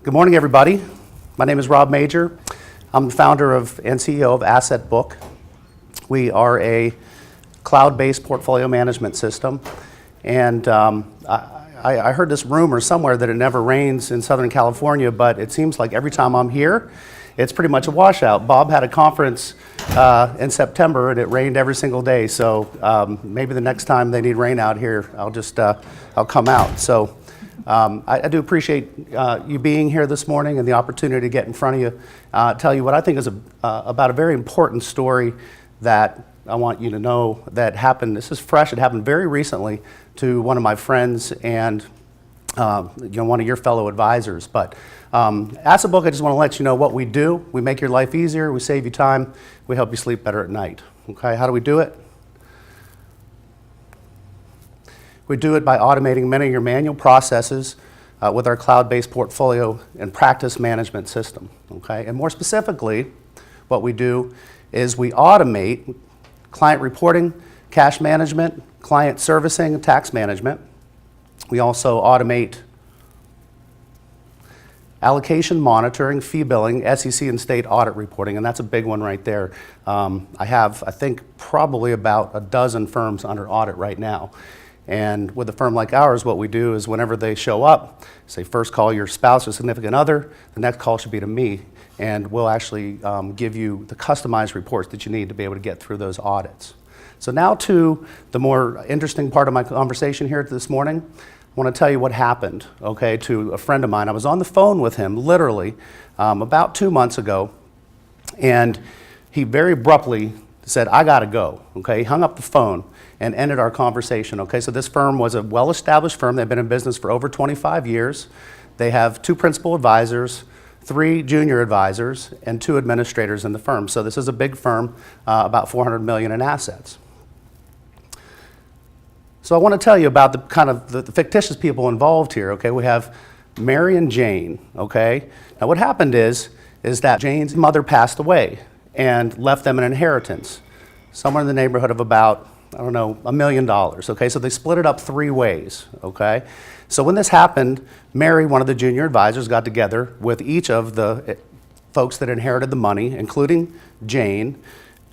Good morning, everybody. My name is Rob Major. I'm the founder and CEO of Asset Book. We are a cloud-based portfolio management system. And I heard this rumor somewhere that it never rains in Southern California, but it seems like every time I'm here, it's pretty much a washout. Bob had a conference in September, and it rained every single day. So maybe the next time they need rain out here, I'll come out. So I do appreciate you being here this morning and the opportunity to get in front of you, tell you what I think is about a very important story that I want you to know that happened. This is fresh. It happened very recently to one of my friends and one of your fellow advisors. But Asset Book, I just want to let you know what we do. We make your life easier. We save you time. We help you sleep better at night. Okay, how do we do it? We do it by automating many of your manual processes with our cloud-based portfolio and practice management system. Okay, and more specifically, what we do is we automate client reporting, cash management, client servicing, and tax management. We also automate allocation monitoring, fee billing, SEC and state audit reporting, and that's a big one right there. I have, I think, probably about a dozen firms under audit right now. And with a firm like ours, what we do is whenever they show up, say first call your spouse or significant other, the next call should be to me, and we'll actually give you the customized reports that you need to be able to get through those audits. So now to the more interesting part of my conversation here this morning. I want to tell you what happened, okay, to a friend of mine. I was on the phone with him literally about 2 months ago, and he very abruptly said, I gotta go, okay? He hung up the phone and ended our conversation, okay? So this firm was a well-established firm. They've been in business for over 25 years. They have 2 principal advisors, 3 junior advisors, and 2 administrators in the firm. So this is a big firm, about $400 million in assets. So I want to tell you about the kind of the fictitious people involved here, okay? We have Mary and Jane, okay? Now what happened is that Jane's mother passed away and left them an inheritance, somewhere in the neighborhood of about, I don't know, $1 million, okay? So they split it up 3 ways, okay? So when this happened, Mary, one of the junior advisors, got together with each of the folks that inherited the money, including Jane,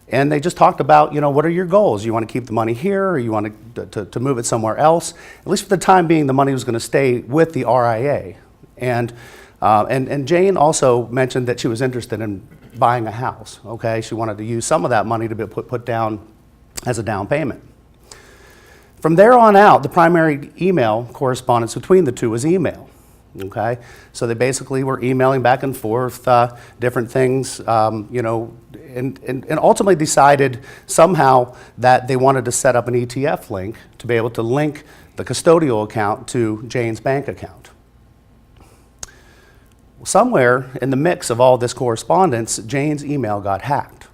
and they just talked about, what are your goals? You want to keep the money here, or you want to move it somewhere else? At least for the time being, the money was going to stay with the RIA. And Jane also mentioned that she was interested in buying a house, okay? She wanted to use some of that money to be put down as a down payment. From there on out, the primary email correspondence between the two was email, okay? So they basically were emailing back and forth different things, and ultimately decided somehow that they wanted to set up an ETF link to be able to link the custodial account to Jane's bank account. Somewhere in the mix of all this correspondence, Jane's email got hacked,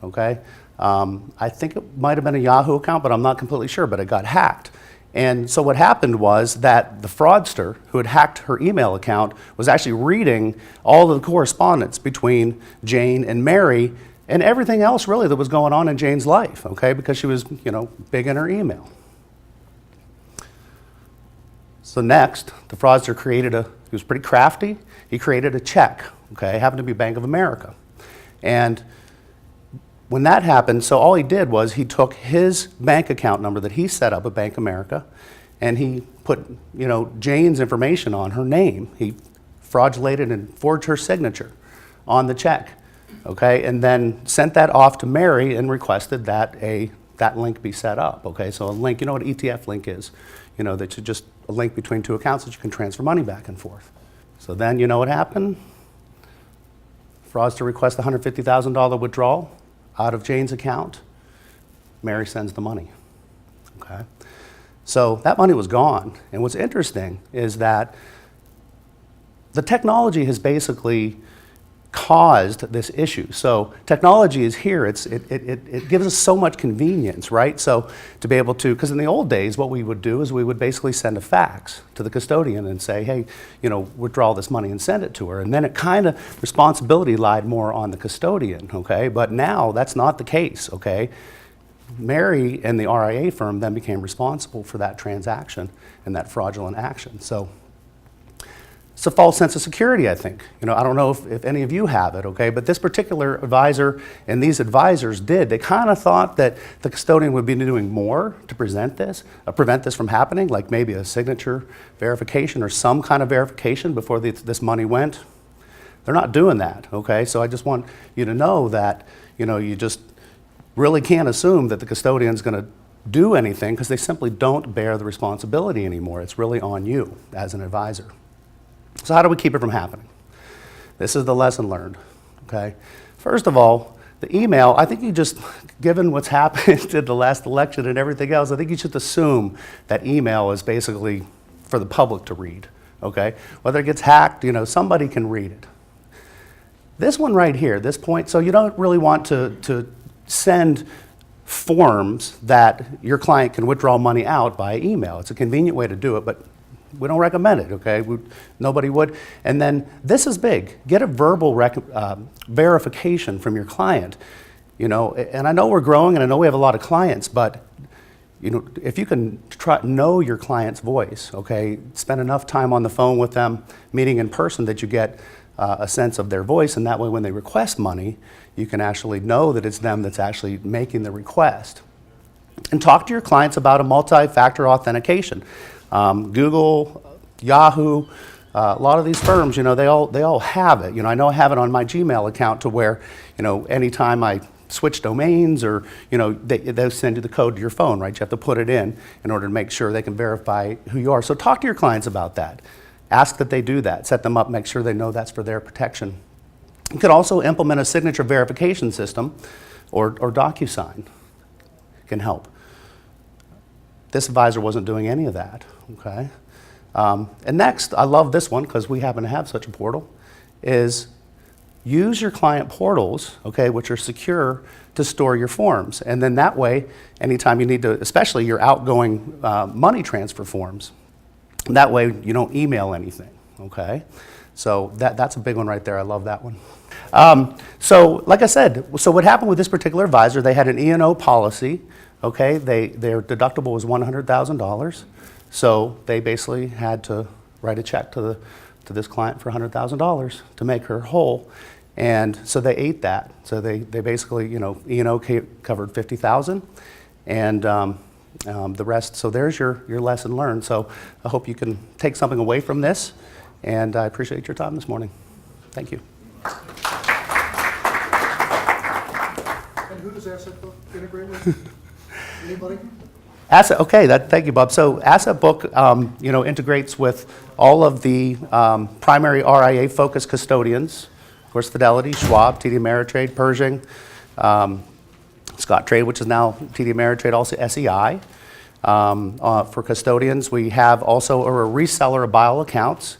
okay? I think it might have been a Yahoo account, but I'm not completely sure, but it got hacked. And so what happened was that the fraudster who had hacked her email account was actually reading all of the correspondence between Jane and Mary and everything else really that was going on in Jane's life, okay, because she was, big in her email. So next, the fraudster he was pretty crafty, he created a check, okay, it happened to be Bank of America. And when that happened, so all he did was he took his bank account number that he set up at Bank of America, and he put, Jane's information on her name. He fraudulated and forged her signature on the check, okay, and then sent that off to Mary and requested that that link be set up, okay? So a link, you know what an ETF link is? That's just a link between 2 accounts that you can transfer money back and forth. So then you know what happened? Fraudster requests a $150,000 withdrawal out of Jane's account. Mary sends the money, okay? So that money was gone. And what's interesting is that the technology has basically caused this issue. So technology is here. It gives us so much convenience, right? So to be able to, because in the old days, what we would do is we would basically send a fax to the custodian and say, hey, withdraw this money and send it to her. And then it kind of, responsibility lied more on the custodian, okay? But now that's not the case, okay? Mary and the RIA firm then became responsible for that transaction and that fraudulent action. So It's a false sense of security, I think. I don't know if any of you have it, okay? But this particular advisor and these advisors did. They kind of thought that the custodian would be doing more to prevent this from happening, like maybe a signature verification or some kind of verification before this money went. They're not doing that, okay? So I just want you to know that, you just really can't assume that the custodian's going to do anything because they simply don't bear the responsibility anymore. It's really on you as an advisor. So how do we keep it from happening? This is the lesson learned, okay? First of all, the email, I think given what's happened in the last election and everything else, I think you should assume that email is basically for the public to read, okay? Whether it gets hacked, somebody can read it. This one right here, this point, so you don't really want to send forms that your client can withdraw money out by email. It's a convenient way to do it, but we don't recommend it, okay? Nobody would. And then this is big. Get a verbal verification from your client. And I know we're growing and I know we have a lot of clients, but if you can know your client's voice, okay, spend enough time on the phone with them, meeting in person, that you get a sense of their voice, and that way when they request money, you can actually know that it's them that's actually making the request. And talk to your clients about a multi-factor authentication. Google, Yahoo, a lot of these firms, they all have it. I know I have it on my Gmail account to where, anytime I switch domains or, they'll send you the code to your phone, right? You have to put it in order to make sure they can verify who you are. So talk to your clients about that. Ask that they do that. Set them up, make sure they know that's for their protection. You could also implement a signature verification system or DocuSign can help. This advisor wasn't doing any of that, okay? And next, I love this one because we happen to have such a portal, is use your client portals, okay, which are secure, to store your forms. And then that way, anytime you need to, especially your outgoing money transfer forms, that way you don't email anything, okay? So that's a big one right there. I love that one. So like I said, so what happened with this particular advisor, they had an E&O policy. Okay, their deductible was $100,000, so they basically had to write a check to this client for $100,000 to make her whole, and so they ate that. So they basically, E&O covered $50,000, and the rest. So there's your lesson learned. So I hope you can take something away from this, and I appreciate your time this morning. Thank you. And who does Asset Book integrate with? Anybody? Thank you, Bob. So Asset Book, integrates with all of the primary RIA-focused custodians. Of course, Fidelity, Schwab, TD Ameritrade, Pershing, Scottrade, which is now TD Ameritrade, also SEI. For custodians, we have also a reseller of BIAL accounts,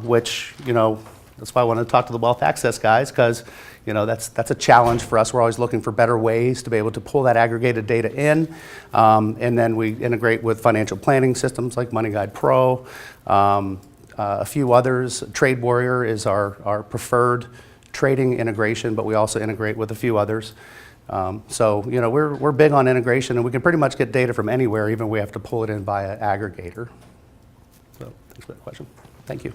which, that's why I want to talk to the Wealth Access guys, because that's a challenge for us. We're always looking for better ways to be able to pull that aggregated data in. And then we integrate with financial planning systems like MoneyGuide Pro, a few others. Trade Warrior is our preferred trading integration, but we also integrate with a few others. So we're big on integration, and we can pretty much get data from anywhere, even if we have to pull it in via aggregator. So thanks for that question. Thank you.